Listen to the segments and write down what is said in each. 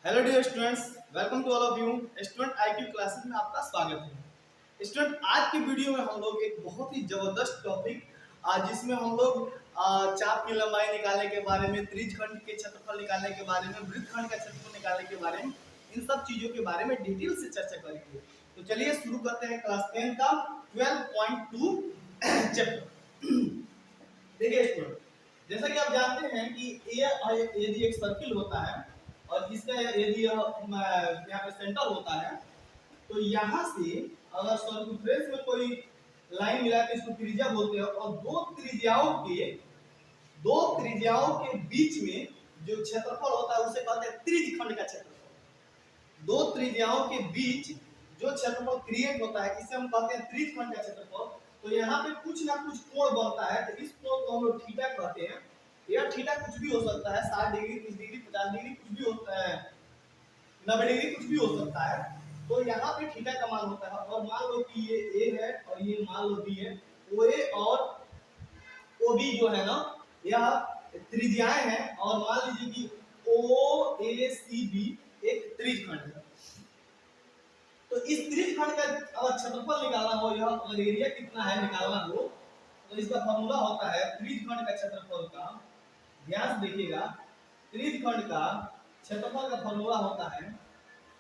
Hello dear students, welcome to all of you. Student IQ classes में आपका स्वागत है। स्टूडेंट, आज की वीडियो में हम लोग एक बहुत ही जबरदस्त टॉपिक जिसमें हम लोग चाप की लंबाई निकालने के बारे में, त्रिज्यखंड के क्षेत्रफल निकालने के बारे में, वृत्तखंड का क्षेत्रफल निकालने के बारे में, इन सब चीजों के बारे में डिटेल से चर्चा करेंगे। तो चलिए शुरू करते हैं क्लास 10 का 12.2 चैप्टर। देखिए स्टूडेंट, जैसा कि आप जानते हैं कि यदि एक सर्किल होता है और इसका यदि यहाँ पे सेंटर होता है, तो यहाँ से अगर सर्कमफ्रेंस में कोई लाइन मिला के इसको त्रिज्या बोलते हैं, और दो त्रिज्याओं के बीच में जो क्षेत्रफल होता है उसे कहते हैं त्रिज्यखंड का क्षेत्रफल। दो त्रिज्याओं के बीच जो क्षेत्रफल क्रिएट होता है इसे हम कहते हैं त्रिज्यखंड का क्षेत्रफल। तो यहाँ पे कुछ ना कुछ कोण बनता है, तो इस कोण को हम लोग थीटा कहते हैं। यह थीटा कुछ भी हो सकता है, 60 डिग्री, 30 डिग्री, 50 डिग्री, कुछ भी होता है, 90 डिग्री, कुछ भी हो सकता है। तो यहाँ पे थीटा का मान होता है, और मान लो कि ये ए है और ये मान लो बी है। ओ ए और ओ बी जो है ना, यह त्रिज्याएं हैं, और मान लीजिए कि ओ ए सी बी एक त्रिज्यखंड है। तो इस त्रिज्यखंड का अगर क्षेत्रफल निकालना हो, यह अगर एरिया कितना है निकालना हो, तो इसका फॉर्मूला होता है त्रिज्यखंड का क्षेत्रफल का। ध्यान से देखिएगा, त्रिज्यखंड का क्षेत्रफल का फॉर्मूला होता है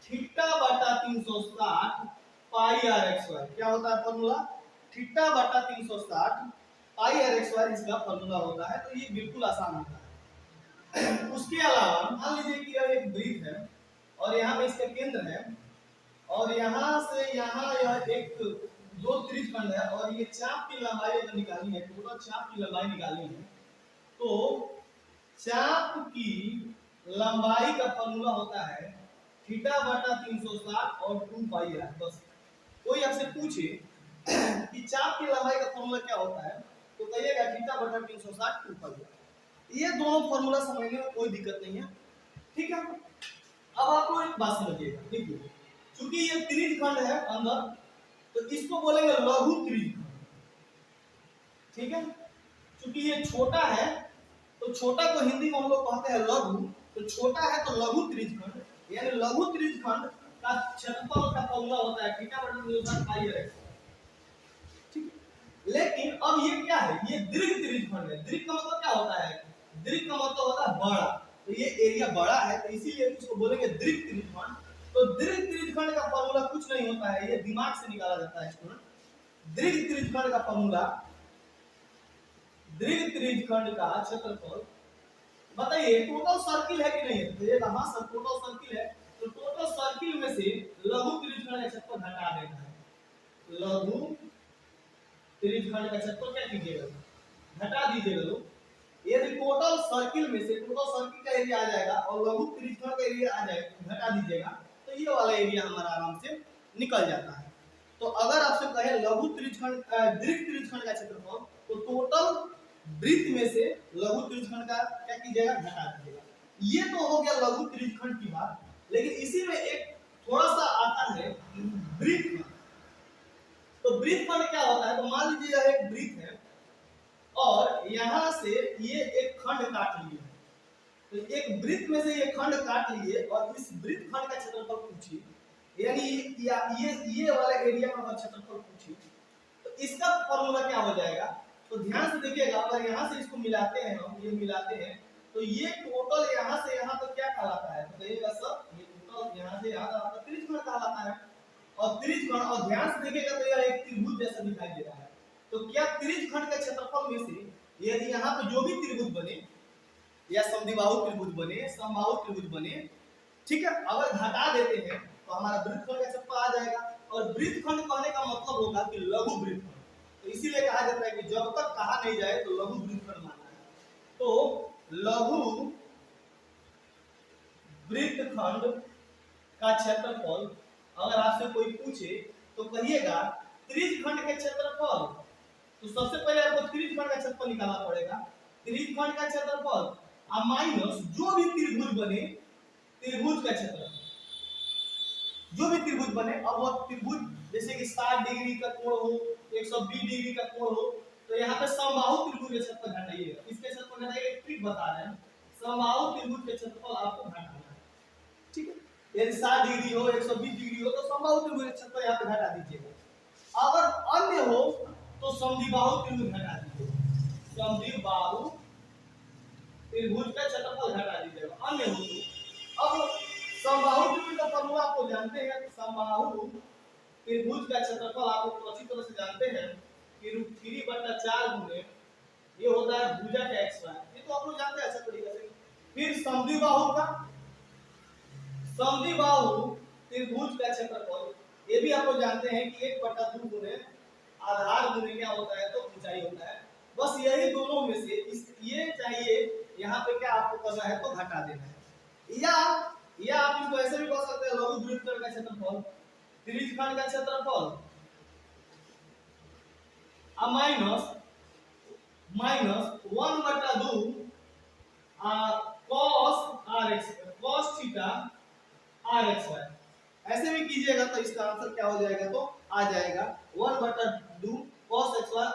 थीटा बटा 360 पाई आर एक्स वाई। क्या होता है फॉर्मूला? थीटा बटा 360 पाई आर एक्स वाई इसका फॉर्मूला होता है। तो ये बिल्कुल आसान होता है। उसके अलावा मान लीजिए कि यह एक वृत्त है और यहाँ पे इसका केंद्र है, और यहाँ से यहाँ यह एक दो त्रिज्यखंड है, और ये चाप की लंबाई अगर निकालनी है, टोटल चाप की लंबाई निकालनी है, तो चाप की लंबाई का फॉर्मूला होता है थीटा बटा 360 और 2 पाई आर। बस कोई आपसे पूछे कि चाप की लंबाई का फॉर्मूला क्या होता है, तो कहिएगा थीटा बटा 360 2 पाई आर। ये दोनों फॉर्मूला समझने में कोई दिक्कत नहीं है, ठीक है। अब आपको एक बात समझिएगा, देखिए, चूंकि ये त्रिज्यखंड है अंदर, तो इसको बोलेंगे लघु त्रिज्यखंड, ठीक है। चूंकि ये छोटा है, तो छोटा को हिंदी में हम लोग कहते हैं लघु, तो छोटा है तो लघु त्रिज्यखंड, यानी लघु त्रिज्यखंड का क्षेत्रफल का फॉर्मूला होता है थीटा बटा 360 पाई आर एक्स, ठीक है। लेकिन अब ये क्या है? ये दीर्घ त्रिज्यखंड है। दीर्घ का मतलब क्या होता है? दीर्घ का मतलब होता है बड़ा, तो ये एरिया बड़ा है, तो इसीलिए इसको बोलेंगे दीर्घ त्रिज्यखंड। तो दीर्घ त्रिज्यखंड का फॉर्मूला कुछ नहीं होता है, ये दिमाग से निकाला जाता है स्टूडेंट। दीर्घ त्रिज्यखंड का फॉर्मूला, दीर्घ त्रिज्यखंड का क्षेत्रफल, बताइए टोटल सर्किल है कि नहीं है? तो ये कहां सब टोटल सर्किल है, तो टोटल सर्किल में से लघु त्रिज्यखंड का क्षेत्रफल घटा देना है। लघु त्रिज्यखंड का क्षेत्रफल क्या कीजिएगा? घटा दीजिएगा लोग। यदि टोटल सर्किल में से टोटल सर्किल का एरिया आ जाएगा और लघु त्रिज्यखंड का एरिया आ जाएगा, घटा दीजिएगा, तो ये वाला एरिया हमारा आराम से निकल जाता है। तो अगर आपसे कहे लघु त्रिज्यखंड दीर्घ त्रिज्यखंड का क्षेत्रफल, तो टोटल वृत्त में से लघु त्रिज्यखंड का क्या कीजिएगा? घटा दीजिएगा। ये तो हो गया लघु त्रिज्यखंड की बात, लेकिन इसी में एक थोड़ा सा आता है वृत्तखंड। तो वृत्तखंड क्या होता है? तो मान लीजिए यह एक वृत्त है और यहाँ से ये एक खंड काट लिए, तो एक वृत्त में से ये खंड काट लिए और इस वृत्त खंड का क्षेत्रफल पूछिए, यानी ये वाला एरिया का क्षेत्रफल पूछिए, तो इसका फॉर्मूला क्या हो जाएगा? तो ध्यान से देखिएगा, अगर यहाँ से इसको मिलाते हैं, हम ये मिलाते हैं, तो ये टोटल यहाँ से यहाँ तक क्या कहलाता है? तो देखिएगा सर, ये टोटल यहाँ से यहाँ तक त्रिज्यखंड कहलाता है। और त्रिज्यखंड, और ध्यान से देखिएगा तो यह एक त्रिभुज जैसा दिखाई दे रहा है। तो क्या त्रिज्यखंड के क्षेत्रफल में से यदि यहाँ पे जो भी त्रिभुज बने, या समद्विबाहु त्रिभुज बने, समबाहु त्रिभुज बने, ठीक है, अगर घटा देते हैं तो हमारा वृत्तखंड का क्षेत्रफल आ जाएगा। और वृत्तखंड कहने का मतलब होगा कि लघु वृत्तखंड, तो इसीलिए कहा जाता है कि जब तक कहा नहीं जाए तो लघु वृत्तखंड मानना है। तो लघु वृत्तखंड का क्षेत्रफल अगर आपसे कोई पूछे तो कहिएगा त्रिज्यखंड के क्षेत्रफल। तो सबसे पहले आपको त्रिज्यखंड का क्षेत्रफल निकालना पड़ेगा। त्रिज्यखंड का क्षेत्रफल माइनस जो भी त्रिभुज बने, त्रिभुज का क्षेत्रफल, जो भी त्रिभुज बने। अब वो त्रिभुज जैसे कि 60 डिग्री का कोण हो, 120 डिग्री का कोण हो, तो यहाँ पे समबाहु त्रिभुज के क्षेत्रफल घटाइएगा। इसके क्षेत्रफल घटाइएगा, ट्रिक बता रहे हैं, समबाहु त्रिभुज के क्षेत्रफल आपको घटाना है, ठीक है। यदि 60 डिग्री हो 120 डिग्री हो तो समबाहु त्रिभुज क्षेत्रफल यहाँ पे घटा दीजिएगा। अगर अन्य हो तो समद्विबाहु त्रिभुज घटा दीजिएगा। समद्विबाहु त्रिभुज का क्षेत्रफल घटा दीजिएगा अन्य हो तो। अब समबाहु त्रिभुज का फॉर्मूला आपको जानते हैं। समबाहु त्रिभुज का क्षेत्रफल आप लोग अच्छी तरह से जानते हैं कि √3/4 गुने ये होता है भुजा का x/y। ये तो आप लोग जानते हैं अच्छा तरीके से। फिर समद्विबाहु का, समद्विबाहु त्रिभुज का क्षेत्रफल ये भी आप लोग जानते हैं कि 1/2 गुने आधार गुने क्या होता है तो ऊंचाई होता है। बस यही दोनों में से इस ये चाहिए यहाँ पे क्या आपको करना है तो घटा देना है। या आप इसको ऐसे भी कह सकते हैं लघु वृत्त का क्षेत्रफल, त्रिज्यखंड का क्षेत्रफल माइनस 1/2 cos थीटा rxy। ऐसे भी कीजिएगा तो इसका आंसर क्या हो जाएगा तो आ जाएगा 1/2 cos xy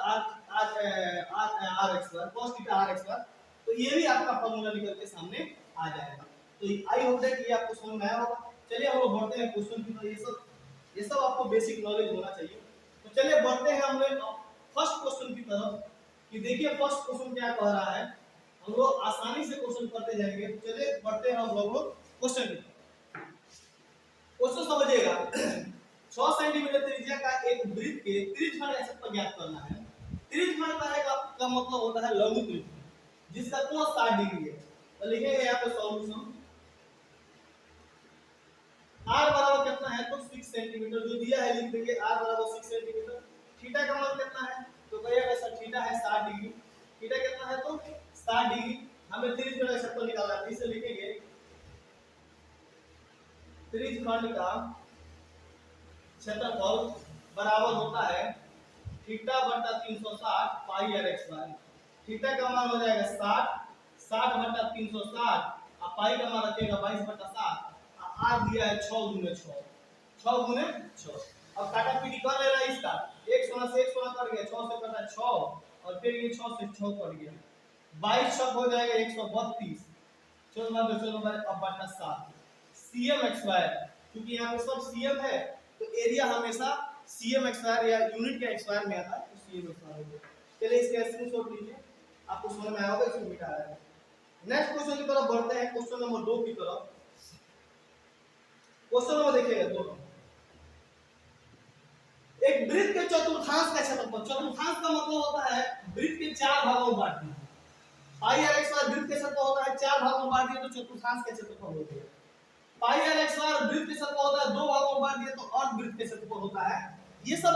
rxy cos theta rxy। तो ये भी आपका फॉर्मूला निकल के सामने आ जाएगा। तो आई होप दैट ये आपको समझ में आया होगा। चलिए हम लोग बढ़ते हैं क्वेश्चन की तरफ। ये सब आपको बेसिक नॉलेज होना चाहिए। तो चलिए बढ़ते हैं हम लोग फर्स्ट क्वेश्चन की तरफ कि देखिए फर्स्ट क्वेश्चन क्या कह रहा है। हम लोग आसानी से क्वेश्चन करते जाएंगे। तो चलिए बढ़ते हैं हम लोग क्वेश्चन की तरफ। क्वेश्चन समझिएगा 6 सेंटीमीटर त्रिज्या का एक वृत्त के त्रिज्यखंड का क्षेत्रफल ज्ञात करना है। त्रिज्यखंड का मतलब होता है लघु त्रिभुज जिसका कोण 60 डिग्री है। तो लिखेंगे यहाँ पे सॉल्यूशन r बराबर कितना है तो 6 सेंटीमीटर जो दिया है लिख देंगे r बराबर 6 सेंटीमीटर। थीटा का मान कितना है तो कहिएगा सर थीटा है 60 डिग्री। थीटा कितना है तो 60 डिग्री। हमें त्रिज्यखंड का क्षेत्रफल निकालना है। इसे लिखेंगे त्रिज्यखंड का क्षेत्रफल बराबर होता है θ/360 पाई rxy। थीटा का मान हो जाएगा 60/360 और पाई का मान रखेगा 22/7। r दिया है 6 गुने 6। अब काटापीटी कर लेना इसका। एक सोना से एक सोना कट गया, 6 से कटा 6 और फिर ये 6 से 6 कट गया, 22 छक हो जाएगा 132। चलो अब बटा 7 cm x² क्योंकि यहाँ पे सब cm है तो एरिया हमेशा cm x² या यूनिट के x² में आता है तो cm x² हो गया। चलिए इसके स्क्रीनशॉट लीजिए आपको समझ में आया होगा। इसको मिटा रहा है। नेक्स्ट क्वेश्चन की तरफ बढ़ते हैं। क्वेश्चन नंबर 2 की तरफ। क्वेश्चन नंबर देखिएगा दोनों। एक वृत्त के चतुर्थांश का क्षेत्रफल। चतुर्थांश का मतलब होता है वृत्त के 4 भागों में बांट दिया। पाई r x² वृत्त के क्षेत्रफल होता है 4 भागों में बांट दिया तो चतुर्थांश का क्षेत्रफल हो गया। पाई r x² वृत्त के क्षेत्रफल होता है 2 भागों में बांट दिया तो अर्धवृत्त के क्षेत्रफल होता है। ये सब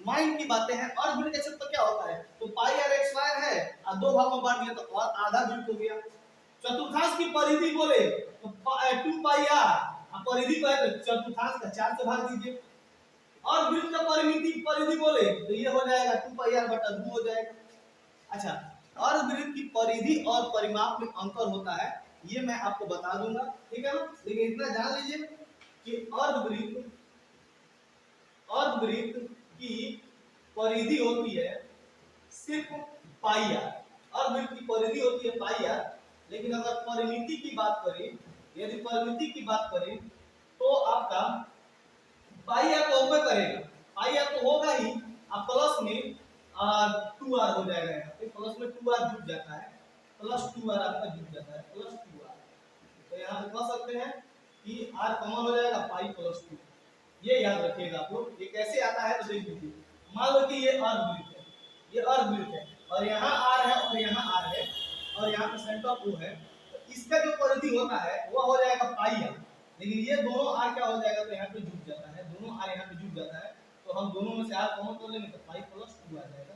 माइंड की बातें हैं। अर्धवृत्त का क्षेत्रफल क्या होता है तो पाई r x² है और 2 भागों में बांट दिया तो और आधा वृत्त हो गया। चतुर्थांश की परिधि बोले तो 2 पाई r परिधि को है तो चतुर्थांश का 4 से भाग दीजिए। और वृत्त का परिधि बोले तो ये हो जाएगा 2πr/2 हो जाएगा। अच्छा, अर्धवृत्त की परिधि और परिमाप में अंतर होता है ये मैं आपको बता दूंगा, ठीक है ना। लेकिन इतना जान लीजिए कि अर्धवृत्त की परिधि होती है सिर्फ πr। अर्धवृत्त की परिधि होती है πr। लेकिन अगर परिमिति की बात करें, यदि परिमिति की बात करें तो आपका पाई आर तो ऊपर करेगा, पाई आर तो होगा ही, अब प्लस में 2r हो जाएगा। यहाँ पे प्लस में 2r जुड़ जाता है, प्लस 2r आपका जुड़ जाता है, प्लस 2r। तो यहाँ पे कह सकते हैं कि r कॉमन हो जाएगा पाई प्लस 2। ये याद रखिएगा आप लोग। ये कैसे आता है तो देख लीजिए। मान लो कि ये अर्धवृत्त है, ये अर्धवृत्त है और यहाँ r है और यहाँ r है और यहाँ पे सेंटर O है। तो इसका जो परिधि होता है वो हो जाएगा पाई आर। लेकिन ये दोनों r क्या हो जाएगा तो यहाँ पे जुड़ जाता है, दोनों r यहाँ पे जुड़ जाता है तो हम दोनों में से r कॉमन कर लेंगे तो पाई प्लस 2 आ जाएगा।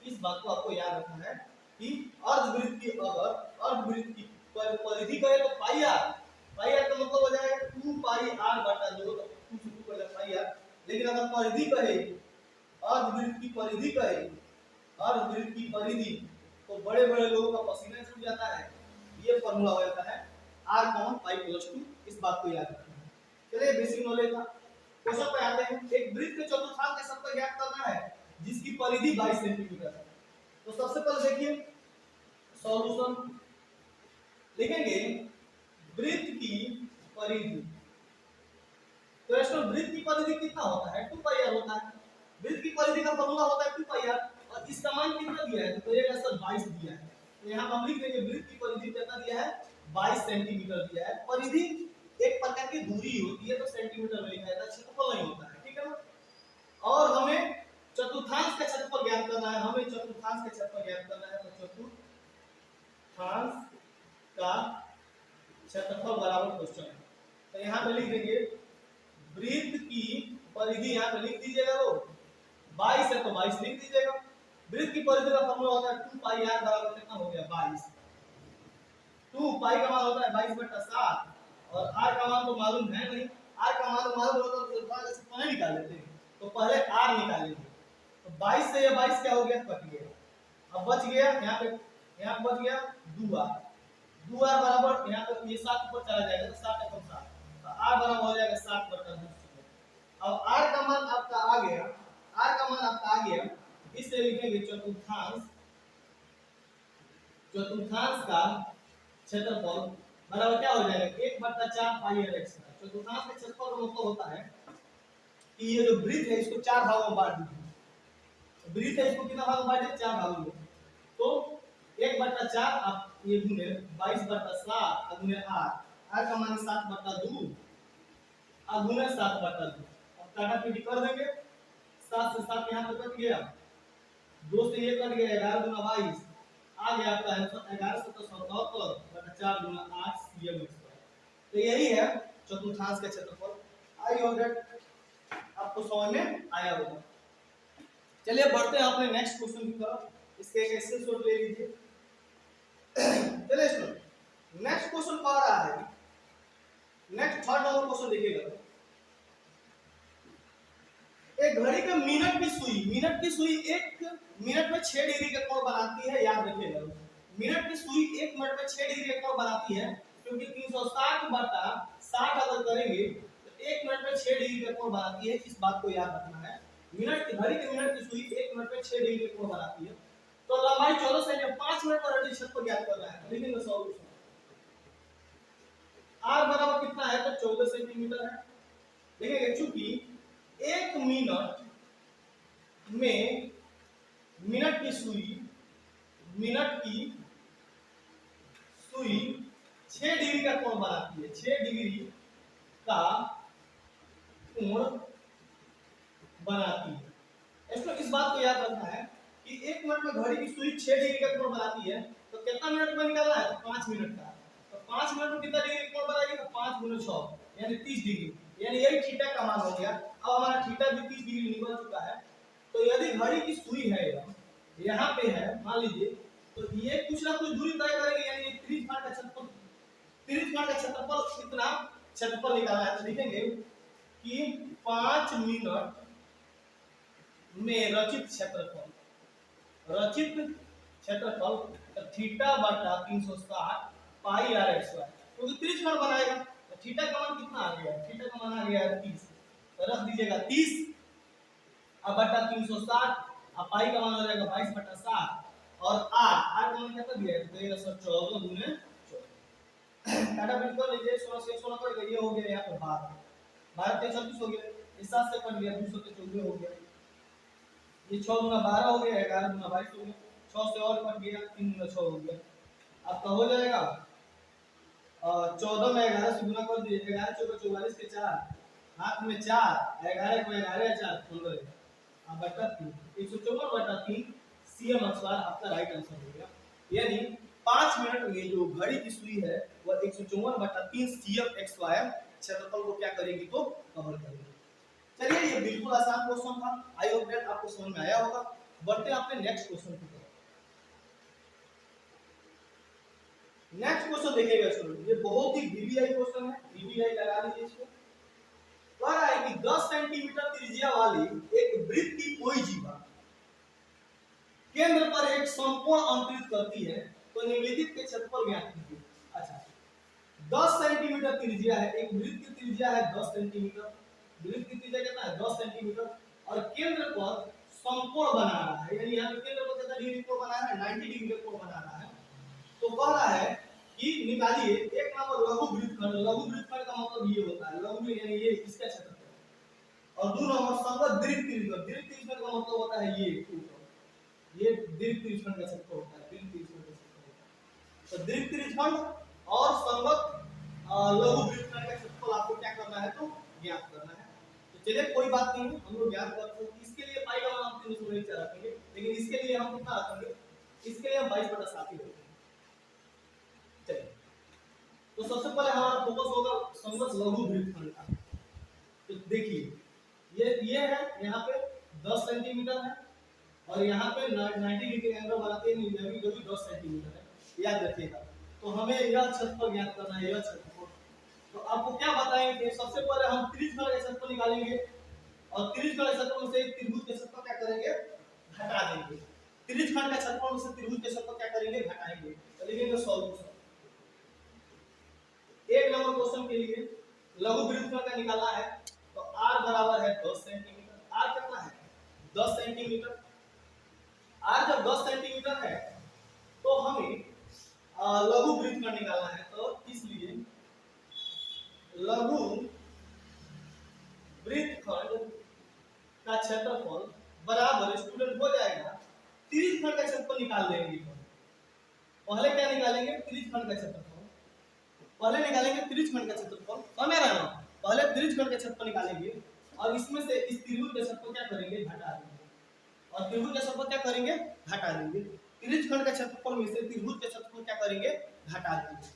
इस बात को आपको याद रखना है कि अर्धवृत्त की अगर अर्धवृत्त की परिधि कहे तो पाई r का मतलब हो जाएगा 2 पाई r/2 तो 2 से 2 का पाई r। लेकिन अगर परिधि कहे अर्धवृत्त की परिधि तो बड़े बड़े लोगों का पसीना छूट जाता है। ये फॉर्मूला हो जाता है r कॉमन पाई प्लस 2। इस बात को याद रखना है। चलिए बेसिक नॉलेज था। क्वेश्चन पे आते हैं। एक वृत्त के चतुर्थांश का क्षेत्रफल ज्ञात करना है जिसकी परिधि 22 सेंटीमीटर है। तो सबसे पहले देखिए सॉल्यूशन लिखेंगे। वृत्त की परिधि तो स्टूडेंट वृत्त की परिधि कितना होता है 2 पाई r होता है। वृत्त की परिधि का फॉर्मूला होता है 2 पाई r और इसका मान कितना दिया है तो एक आंसर 22 दिया है। तो यहां हम लिख देंगे वृत्त की परिधि कितना दिया है 22 सेंटीमीटर दिया है। परिधि एक प्रकार की दूरी होती है तो सेंटीमीटर में लिखा जाता है, क्षेत्रफल नहीं होता है, ठीक है ना। और हमें चतुर्थांश का क्षेत्रफल ज्ञात करना है, हमें चतुर्थांश का क्षेत्रफल ज्ञात करना है। तो चतुर्थांश का क्षेत्रफल बराबर क्वेश्चन है। तो यहां पे लिख देंगे वृत्त की परिधि, यहां पे लिख दीजिएगा वो 22 है तो 22 लिख दीजिएगा। वृत्त की परिधि का फॉर्मूला होता है 2 पाई r बराबर कितना हो गया 22। 2 पाई का मान होता है 22/7 और r का मान तो मालूम है नहीं। r का मान मालूम होता तो थोड़ा सा पहले निकाल लेते हैं। तो पहले r निकालेंगे। तो 22 से ये 22 क्या हो गया कट गया। अब बच गया यहाँ बच गया 2r। 2r बराबर यहाँ पे ये 7 ऊपर चला जाएगा तो 7 × 7 तो r बराबर हो जाएगा 7/2। अब r का मान आपका आ गया, r का मान आपका आ गया। इससे लिखेंगे चतुर्थांश का क्षेत्रफल बराबर क्या हो जाएगा 1/4 पाई r x। चतुर्थांश का क्षेत्रफल का मतलब होता है कि ये जो वृत्त है इसको 4 भागों में बांट दीजिए। वृत्त है इसको कितना भागों में बांटे 4 भागों में। तो 1/4 आप ये गुने 22/7 गुने r का मान 7/2 गुने 7/2। अब काटा पीटी कर देंगे। 7 से 7 यहाँ पे कट गया, 2 से ये कट गया 11 गुना 22 आ गया आपका आंसर 1177/4 गुना 8 cm²। तो यही है चतुर्थांश का क्षेत्रफल। आई होप दैट आपको समझ में आया होगा। चलिए बढ़ते हैं अपने नेक्स्ट क्वेश्चन की तरफ। इसके एक स्क्रीनशॉट ले लीजिए। चलिए स्टूडेंट नेक्स्ट क्वेश्चन कह रहा है, नेक्स्ट थर्ड नंबर क्वेश्चन देखिएगा। एक घड़ी के मिनट की सुई 1 मिनट में 6 डिग्री का कोण बनाती है। याद रखिएगा मिनट की सुई 1 मिनट में 6 डिग्री का कोण बनाती है, क्योंकि 360/60 अगर करेंगे तो 1 मिनट में 6 डिग्री का कोण बनाती है। इस बात को याद रखना है। घड़ी के मिनट की सुई 1 मिनट में 6 डिग्री का कोण बनाती है। तो लंबाई 14 सेंटीमीटर 5 मिनट पर क्षेत्रफल ज्ञात करना है। लिखेंगे सॉल्यूशन। r बराबर कितना है तो 14 सेंटीमीटर है। लिखेंगे चूंकि 1 मिनट में मिनट की सुई 6 डिग्री का कोण बनाती है। 6 डिग्री का कोण बनाती है। इसको इस बात को याद रखना है कि 1 मिनट में घड़ी की सुई 6 डिग्री का कोण बनाती है। तो कितना मिनट में निकालना है तो 5 मिनट का। तो 5 मिनट में कितना डिग्री कोण बनाएगी तो 5 × 6 यानी 30 डिग्री, यानी यही थीटा का मान हो गया। अब हमारा थीटा भी 30 डिग्री निकल चुका है। तो यदि घड़ी की सुई है यहाँ पे है मान लीजिए, तो ये कुछ ना कुछ दूरी तय करेगी, यानी त्रिज्य का क्षेत्रफल कितना क्षेत्रफल निकालना है। तो लिखेंगे कि 5 मिनट में रचित क्षेत्रफल θ/360 पाई r x y, क्योंकि त्रिज्य कोण बनाएगा। तो थीटा का मान कितना आ गया, थीटा का मान आ गया 30। तो रख दीजिएगा 30 अब बटा 360 अब पाई का मान हो जाएगा 22/7 और r का मान कितना दिया है तो देगा सर 14 गुने 14। काटा बिट कर लीजिए 16 से 16 कर ये हो गया यहाँ पे 12 12 36 हो गया। इस 7 से कट गया 200 से 14 हो गया। ये 6 गुना 12 हो गया 11 गुना 22 हो गया। 6 से और कट गया 3 गुना 6 हो गया। आपका हो जाएगा 14 में 11 से गुना कर दीजिए 11 × 4 = 44 के 4 हाथ में 4 11 को 11 4 15 अब बटा 3 154/3 cm² आपका राइट आंसर हो गया। यानी 5 मिनट में जो घड़ी की सुई है वह 154/3 cm² क्षेत्रफल को क्या करेगी तो कवर करेगी। चलिए ये बिल्कुल आसान क्वेश्चन था। आई होप दैट आपको समझ में आया होगा। बढ़ते हैं अपने नेक्स्ट क्वेश्चन की तरफ। नेक्स्ट क्वेश्चन देखिएगा स्टूडेंट, ये बहुत ही वीवीआई क्वेश्चन है। वीवीआई लगा लीजिए इसको। कह रहा है कि 10 सेंटीमीटर त्रिज्या वाली एक वृत्त की कोई जीवा केंद्र पर एक समकोण अंतरित करती है तो निम्नलिखित के क्षेत्रफल ज्ञात कीजिए। अच्छा 10 सेंटीमीटर त्रिज्या है, एक वृत्त की त्रिज्या है 10 सेंटीमीटर। वृत्त की त्रिज्या कितना है 10 सेंटीमीटर और केंद्र पर समकोण बना रहा है, यानी यहाँ पे केंद्र पर कितना डिग्री कोण बना रहा है 90 डिग्री का कोण बना रहा है। तो कह रहा है कि निकालिए एक नंबर लघु वृत्तखंड। लघु वृत्तखंड का मतलब ये होता है, लघु यानी ये इसका क्षेत्रफल और 2 नंबर संगत दीर्घ त्रिज्यखंड। दीर्घ त्रिज्यखंड का मतलब होता है ये दीर्घ त्रिज्यखंड का क्षेत्रफल होता है। दीर्घ त्रिज्यखंड का क्षेत्रफल होता है। तो दीर्घ त्रिज्यखंड और संगत लघु वृत्तखंड का क्षेत्रफल आपको क्या करना है तो ज्ञात करना है। तो चलिए कोई बात नहीं, हम लोग ज्ञात करते हैं। इसके लिए पाई का मान हम 304 रखेंगे, लेकिन इसके लिए हम कितना रखेंगे? इसके लिए हम 22/7 ही रखेंगे। चलिए, तो सबसे पहले हमारा फोकस होगा संगत लघु वृत्तखंड का। तो देखिए ये है, यहाँ पे 10 सेंटीमीटर है और यहाँ पे 90 डिग्री एंगल बनाते हैं, यह भी 10 सेंटीमीटर है, याद रखिएगा। तो हमें यह क्षेत्रफल ज्ञात करना है, यह क्षेत्रफल। तो आपको क्या बताएंगे? सबसे पहले हम त्रिज्यखंड का क्षेत्रफल निकालेंगे और त्रिज्यखंड के क्षेत्रफल से त्रिभुज के क्षेत्रफल क्या करेंगे? घटा देंगे। त्रिज्यखंड का क्षेत्रफल से त्रिभुज के क्षेत्रफल क्या करेंगे? घटाएंगे। तो लिखेंगे सॉल्यूशन। एक नंबर क्वेश्चन के लिए लघु वृत्तखंड का निकालना है, तो r बराबर है 10 सेंटीमीटर। r कितना है? 10 सेंटीमीटर। r जब 10 सेंटीमीटर है तो हमें लघु वृत्तखंड निकालना है, तो इसलिए लघु वृत्तखंड का क्षेत्रफल बराबर स्टूडेंट हो जाएगा त्रिज्यखंड का क्षेत्रफल निकाल लेंगे। पहले क्या निकालेंगे? त्रिज्यखंड का क्षेत्रफल। पहले निकालेंगे त्रिज्यखंड का क्षेत्रफल, समझ रहे हैं? पहले त्रिज्यखंड का क्षेत्रफल निकालेंगे और इसमें से इस त्रिभुज का क्षेत्रफल क्या करेंगे? घटा देंगे। और त्रिभुज का क्षेत्रफल क्या करेंगे? घटा देंगे। त्रिज्यखंड का क्षेत्रफल में से त्रिभुज का क्षेत्रफल क्या करेंगे? घटा देंगे।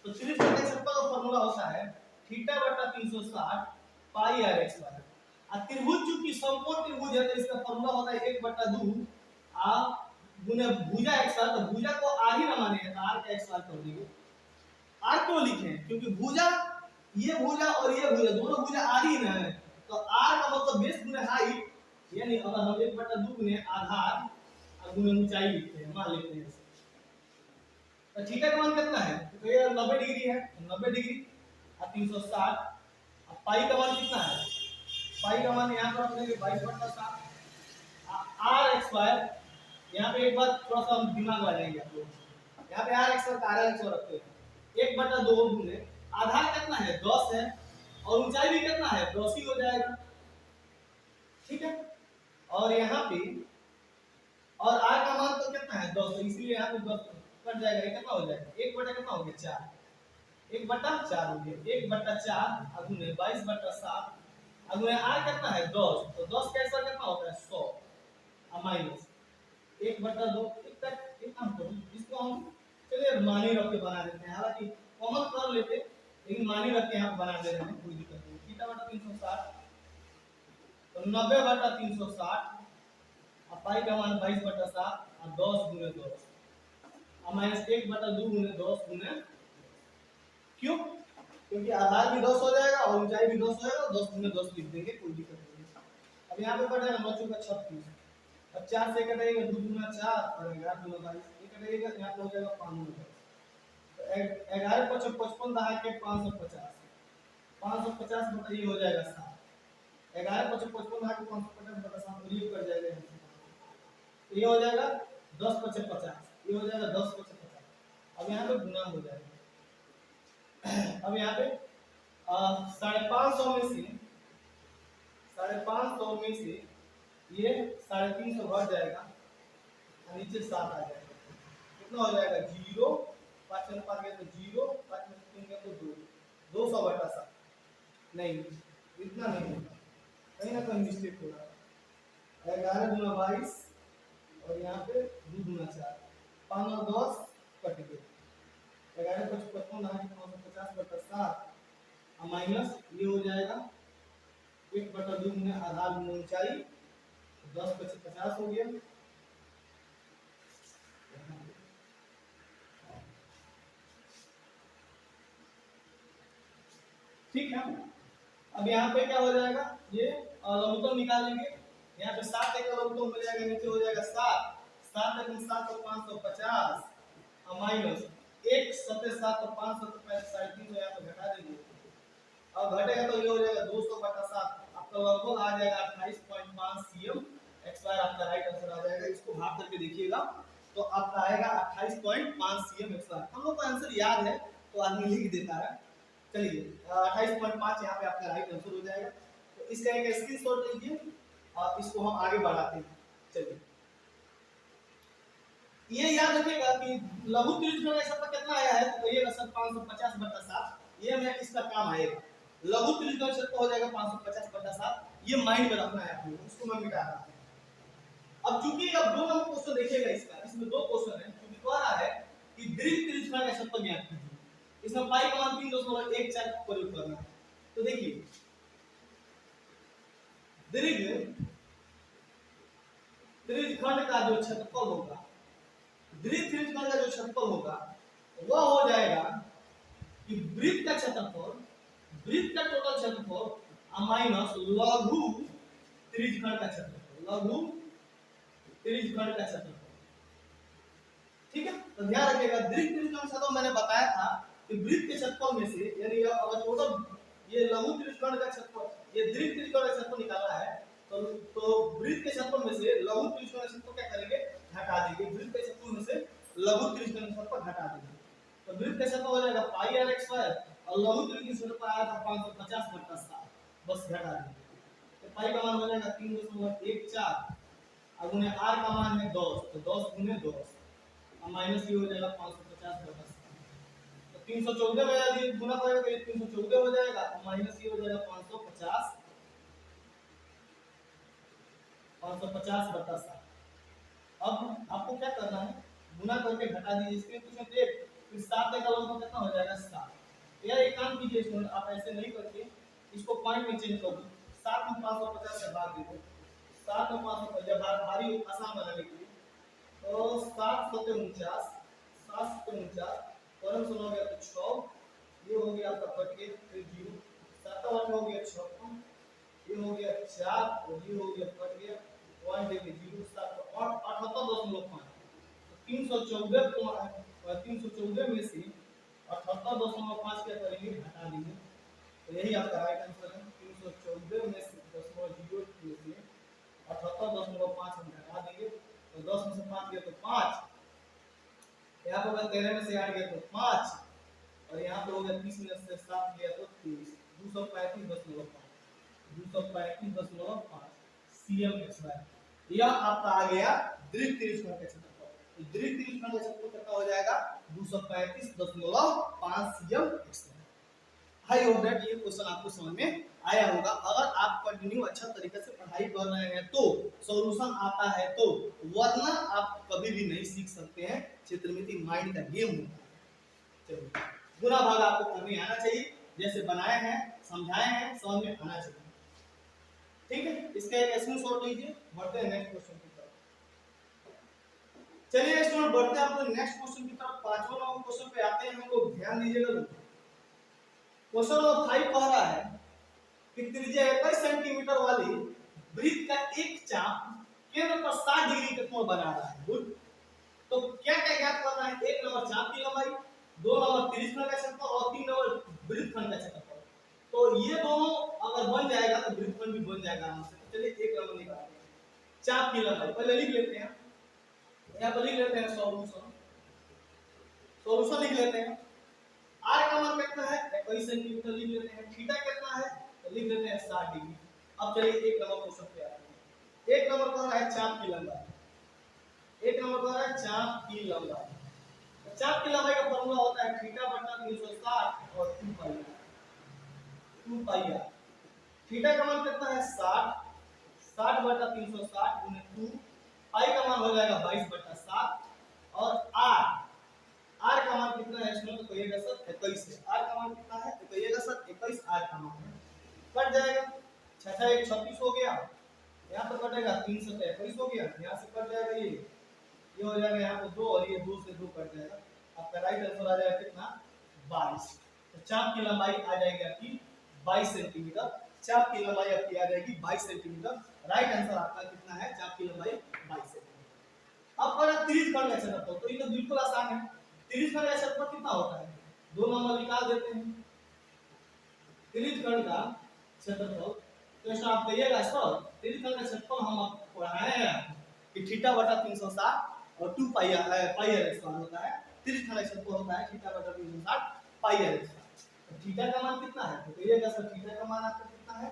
तो त्रिज्यखंड का क्षेत्रफल का फार्मूला होता है θ/360 पाई r x स्क्वायर। और त्रिभुज चूंकि समकोण त्रिभुज है तो इसका फार्मूला होता है 1/2 आ गुना भुजा x स्क्वायर। तो भुजा को r ही ना माने तो r का x स्क्वायर कर देंगे। r क्यों लिखे? क्योंकि भुजा, ये भुजा और ये भुजा दोनों भुजा r ही ना है, तो r का मतलब बेस गुना हाइट, यानी अगर हम 1/2 गुने आधार और गुने ऊंचाई लिखते हैं, मान लेते हैं ऐसे। तो थीटा का मान कितना है? तो ये 90 डिग्री है, 90 डिग्री और 360। अब पाई का मान कितना है? पाई का मान यहाँ पर रख देंगे 22/7 r स्क्वायर। यहाँ पे एक बात थोड़ा सा हम दिमाग लगाएंगे आप लोग, यहाँ पे r स्क्वायर का r स्क्वायर रखते हैं 1/2 गुने आधार कितना है? 10 है और ऊंचाई भी कितना है? 10 ही हो जाएगा, ठीक है। और यहाँ पे और r का मान तो कितना है? 10, तो इसलिए यहाँ पे 10 कट जाएगा, ये कितना हो जाएगा? 1 कितना हो गया? 4, 1/4 हो गया। 1/4 अगुने 22/7 अगुने r कितना है? 10, तो 10 का स्क्वायर कितना होता है? 100 और माइनस 1/2। एक काम करो, इसको हम चलिए मानी रख के बना देते हैं, हालांकि कॉमन कर लेते लेकिन मानी रख के यहाँ बना दे रहे हैं, कोई दिक्कत नहीं। θ/360 तो 90/360 और पाई का मान 22/7 और 10 गुने 10 और माइनस 1/2 गुने 10 गुने, क्यों? क्योंकि आधार भी 10 हो जाएगा और ऊंचाई भी 10 हो जाएगा, 10 गुने 10 लिख देंगे, कोई दिक्कत नहीं। अब यहाँ पे बढ़ जाएगा 9 चौका 36। अब 4 से कटेगा 2 गुना 4 और 11 गुना 22, ये कटेगा, यहाँ पे हो जाएगा 5 गुना 22। तो 11 × 55 दहा के 550, 550 मतलब ये हो जाएगा 7। 11 × 55 दहा के 550 बटा 7 और ये कर जाएगा, तो ये हो जाएगा 10 × 50, ये हो जाएगा 10 × 50। अब यहाँ पे गुना हो जाएगा। अब यहाँ पे 550 में से 550 में से ये 350 बढ़ जाएगा और नीचे 7 आ जाएगा। कितना हो जाएगा? 0, 5 में 5 गया तो 0, 5 में 3 गया तो 2, 200/7। नहीं, इतना नहीं होगा, कहीं ना कहीं मिस्टेक हो रहा है। 11 गुना 22 और यहाँ पे 2 गुना 4, 5 और 10 कट गए। 11 × 55 दहा के 550/7 और माइनस ये हो जाएगा 1/2 गुने आधार गुने ऊंचाई, 10 × 50 हो गया। ठीक है। अब यहाँ पे क्या हो जाएगा? ये लघुत्तम निकाल लेंगे। यहाँ पे 7 एक लघुत्तम हो जाएगा, नीचे हो जाएगा 7, 7 × 7 तो 550 और माइनस 1 7 7 तो 500 तो 350 यहाँ पे घटा देंगे। अब घटेगा तो ये हो जाएगा 200/7, आपका लगभग आ जाएगा 28.5 cm x² आपका राइट आंसर आ जाएगा। इसको भाग करके देखिएगा तो आपका आएगा 28.5 cm x²। हम लोग को आंसर याद है तो आदमी लिख देता है। चलिए 28.5 यहाँ पे आपका राइट आंसर हो जाएगा। तो इसका एक स्क्रीनशॉट लीजिए और इसको हम आगे बढ़ाते हैं। चलिए ये याद रखिएगा कि लघु त्रिभुज का क्षेत्रफल कितना आया है, तो कहिएगा सर 550/7। ये में इसका काम आएगा, लघु त्रिभुज का क्षेत्रफल हो जाएगा 550/7। ये माइंड में रखना है आपको, उसको मैं मिटा रहा हूं। अब चूंकि अब 2 नंबर क्वेश्चन देखिएगा, इसमें 2 क्वेश्चन है, क्योंकि कह रहा है कि दीर्घ त्रिभुज का क्षेत्रफल ज्ञात कीजिए। इसमें पाई का मान 3.14 प्रयोग करना है। तो देखिए दीर्घ त्रिभुज का जो क्षेत्रफल होगा, दीर्घ त्रिभुज का जो क्षेत्रफल होगा वह हो जाएगा कि वृत्त का क्षेत्रफल, वृत्त का टोटल क्षेत्रफल माइनस लघु त्रिभुज का क्षेत्रफल, लघु त्रिभुज का क्षेत्रफल। ठीक है, तो ध्यान रखिएगा दीर्घ त्रिभुज का क्षेत्रफल मैंने बताया था कि वृत्त के क्षेत्रफल में से, यानी अगर टोटल ये लघु त्रिभुज का क्षेत्रफल, ये दीर्घ त्रिभुज का क्षेत्रफल निकालना है, तो वृत्त के क्षेत्रफल में से लघु त्रिभुज का क्षेत्रफल क्या करेंगे, घटा देंगे। वृत्त के क्षेत्रफल में से लघु त्रिभुज का क्षेत्रफल घटा देंगे, तो वृत्त का क्षेत्रफल हो जाएगा पाई r x स्क्वायर और लघु त्रिभुज का क्षेत्रफल आया था 550/7, बस घटा देंगे। तो पाई का मान हो जाएगा 3.14 और गुने r का मान है 10, तो 10 गुने 10 और माइनस ये हो जाएगा 550/7। तो 314 में यदि गुना करेंगे तो 314 हो जाएगा और माइनस ये हो जाएगा 550/7। अब आपको क्या करना है, गुना करके घटा दीजिए। इसके कुछ देख फिर 7 का लॉग कितना हो जाएगा 7। यार एक काम कीजिए स्टूडेंट, आप ऐसे नहीं करके इसको पॉइंट में चेंज कर दो। 7 में 550 से भाग दे दो, 7 में 550 जब भारी आसान बनाने के लिए, तो 7 7 49, 7 7 49 और सुनो गया तो 6, ये हो गया आपका कट के फिर 0, 7 8 हो गया 56, ये हो गया 4 और ये हो गया कट गया 1 देंगे 0 7 और 78.5। 314 को 314 में से 78.5 क्या करेंगे, घटा देंगे। तो यही आपका राइट आंसर है। 314 में से 0.0 से 78.5 हम घटा देंगे, तो 10 में से 5 गया तो 5, यहाँ पे होगा 13 में से 8 गया तो 5 और यहाँ पे हो गया 30 में से 7 गया तो 30, 235.5, 235.5 cm²। यह आपका आ गया दीर्घ त्रिभुज का क्षेत्रफल। दीर्घ त्रिभुज का क्षेत्रफल कितना हो जाएगा, 235.5 cm²। आई होप दैट ये क्वेश्चन आपको समझ में आया होगा। अगर आप कंटिन्यू अच्छा तरीके से पढ़ाई कर रहे हैं तो सॉल्यूशन आता है तो, वरना आप कभी भी नहीं सीख सकते हैं। चित्रमिति माइंड का गेम होता है। चलिए गुना भाग आपको करने आना चाहिए, जैसे बनाए हैं समझाए हैं समझ में आना चाहिए। ठीक है, इसका एक स्क्रीनशॉट लीजिए, बढ़ते हैं नेक्स्ट क्वेश्चन की तरफ। चलिए स्टूडेंट बढ़ते हैं अपने नेक्स्ट क्वेश्चन की तरफ। 5वां नंबर क्वेश्चन पे आते हैं हम लोग, ध्यान दीजिएगा। क्वेश्चन नंबर 5 कह रहा है कि त्रिज्या 21 सेंटीमीटर वाली वृत्त का एक चाप केंद्र पर 60 डिग्री का कोण बना रहा है। गुड, तो क्या क्या ज्ञात करना है, 1 नंबर चाप की लंबाई, 2 नंबर त्रिज्या का क्षेत्रफल और 3 नंबर वृत्तखंड का क्षेत्रफल। तो ये दोनों अगर बन जाएगा तो वृत्तखंड भी बन जाएगा आराम से। चलिए 1 नंबर निकालते हैं, चाप की लंबाई पहले लिख लेते हैं, यहाँ पर लिख लेते हैं सॉल्यूशन, सॉल्यूशन लिख लेते हैं। r का मान कितना है, 21 सेंटीमीटर लिख लेते हैं। थीटा कितना है, तो लिख लेते हैं 60 डिग्री। अब चलिए 1 नंबर क्वेश्चन पे आते हैं। 1 नंबर कह रहा है चाप की लंबाई, 1 नंबर कह रहा है चाप की लंबाई। तो चाप की लंबाई का फार्मूला होता है थीटा बटा 360 और 2 पाई r। थीटा का मान कितना है 60, 60 बटा 360 गुने 2, पाई का मान हो जाएगा 22/7 और r का मान कितना है इसमें, तो कहिएगा सर 21 है। r का मान कितना है, तो कहिएगा सर 21 r का मान है। कट जाएगा, 6 6 1 36 हो गया, यहाँ पर कटेगा 3 7 21 हो गया, यहाँ से कट जाएगा ये हो जाएगा यहाँ पे 2 और ये 2 से 2 कट जाएगा। आपका राइट आंसर आ जाएगा कितना, 22। तो चाप की लंबाई आ जाएगी आपकी 22 सेंटीमीटर। चाप की लंबाई आपकी आ जाएगी 22 सेंटीमीटर। राइट आंसर आपका कितना है, चाप की लंबाई 22 सेंटीमीटर। अब पर त्रिज्या का क्षेत्रफल, तो ये तो बिल्कुल आसान है। त्रिज्या का क्षेत्रफल कितना होता है, 2 नंबर निकाल देते हैं। त्रिज्या का क्षेत्रफल तो ऐसा आप कहिएगा सर, त्रिज्या का क्षेत्रफल हम आपको पढ़ाए हैं कि थीटा बटा 360 और 2 पाई r स्क्वायर होता है। त्रिज्या का क्षेत्रफल होता है थीटा बटा 360 पाई r स्क्वायर। तो थीटा का मान कितना है, तो कहिएगा सर थीटा का मान आपका कितना है,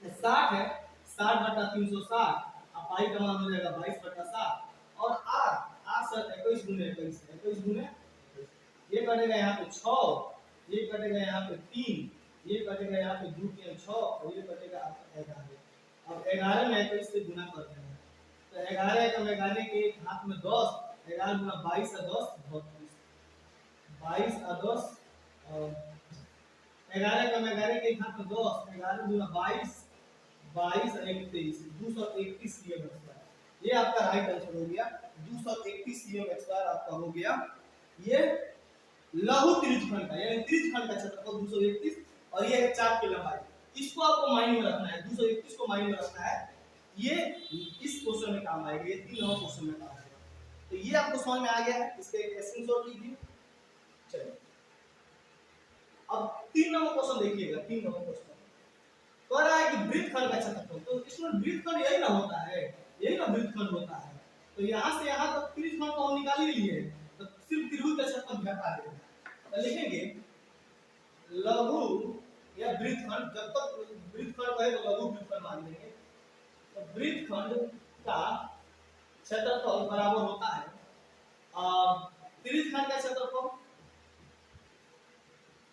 60 है, 60/360, अब पाई का मान हो जाएगा 22/7 और आर आर सर 21 गुने 21, 21 गुने ये कटेगा यहाँ पे 6, ये कटेगा यहाँ पे 3, ये कटेगा यहाँ पे 2 3 6 और ये कटेगा आपका 11। अब 11 में 21 से गुना कर देना है, तो 11 कम 11 के एक हाथ में 10, 11 गुना 22 और 10 32, 22 और 10 और 11 कम 11 के एक हाथ में 10, 11 गुना 22, 22 और 21, 231 सीएम स्क्वायर। ये आपका राइट आंसर हो गया, 231 सीएम स्क्वायर आपका हो गया। ये लघु त्रिज्यखंड का यानी त्रिज्यखंड का क्षेत्रफल 231 और ये है चाप की लंबाई। इसको आपको माइंड में रखना है, 231 को माइंड में रखना है, ये इस क्वेश्चन में काम आएगा, ये 3 नंबर क्वेश्चन में काम आएगा। तो ये आपको समझ में आ गया है, इसके एक स्क्रीनशॉट लीजिए। चलिए अब 3 नंबर क्वेश्चन देखिएगा। 3 नंबर क्वेश्चन कह रहा है कि वृत्तखंड का क्षेत्रफल, तो इसमें वृत्तखंड यही ना होता है, यही ना वृत्तखंड होता है। तो यहाँ से यहाँ तक त्रिज्यखंड को हम निकाल ही लिए, तो सिर्फ त्रिभुज का क्षेत्रफल घटा देंगे। तो लिखेंगे लघु या वृत्तखंड, जब तक वृत्तखंड कहे तो लघु वृत्तखंड मान लेंगे। तो वृत्तखंड का क्षेत्रफल बराबर होता है त्रिज्यखंड का क्षेत्रफल,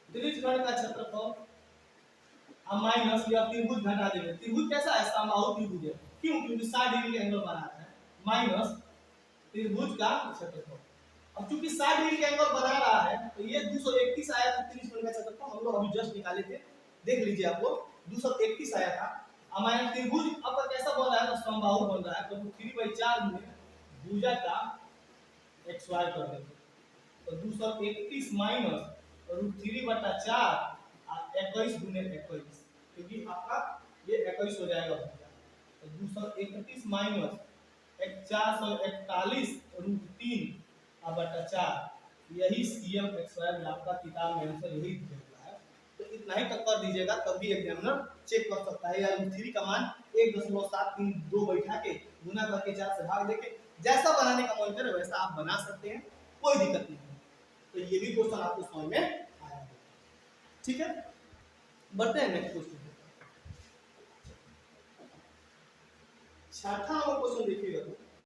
त्रिज्यखंड का क्षेत्रफल माइनस या त्रिभुज घटा देंगे। त्रिभुज कैसा है? समबाहु त्रिभुज है, क्यों? क्योंकि 60 डिग्री का एंगल बना रहा है, माइनस त्रिभुज का क्षेत्रफल। अब चूंकि 60 डिग्री का एंगल बना रहा है तो ये 231 आया था त्रिज्यखंड का क्षेत्रफल, हम लोग अभी जस्ट निकाले थे, देख लीजिए आप लोग, 231 आया था। अब माइनस त्रिभुज अब कैसा बन रहा है? तो समबाहु बन रहा है, तो 3/4 में भुजा का एक स्क्वायर कर देंगे, तो 231 माइनस √3/4 21 गुने 21, क्योंकि आपका ये 21 हो जाएगा। तो 231 माइनस 441/3 यही सीएम स्क्वायर में आपका किताब में आंसर यही दिया है। तो इतना ही तक कर दीजिएगा, तब भी एग्जामिनर चेक कर सकता है। या √3 का मान 1.732 बैठा के गुना करके 4 से भाग देके जैसा बनाने का मन करे वैसा आप बना सकते हैं, कोई दिक्कत नहीं है। तो ये भी क्वेश्चन आपको समझ में आया, ठीक है। बढ़ते हैं नेक्स्ट क्वेश्चन। 6वां क्वेश्चन देखिएगा तो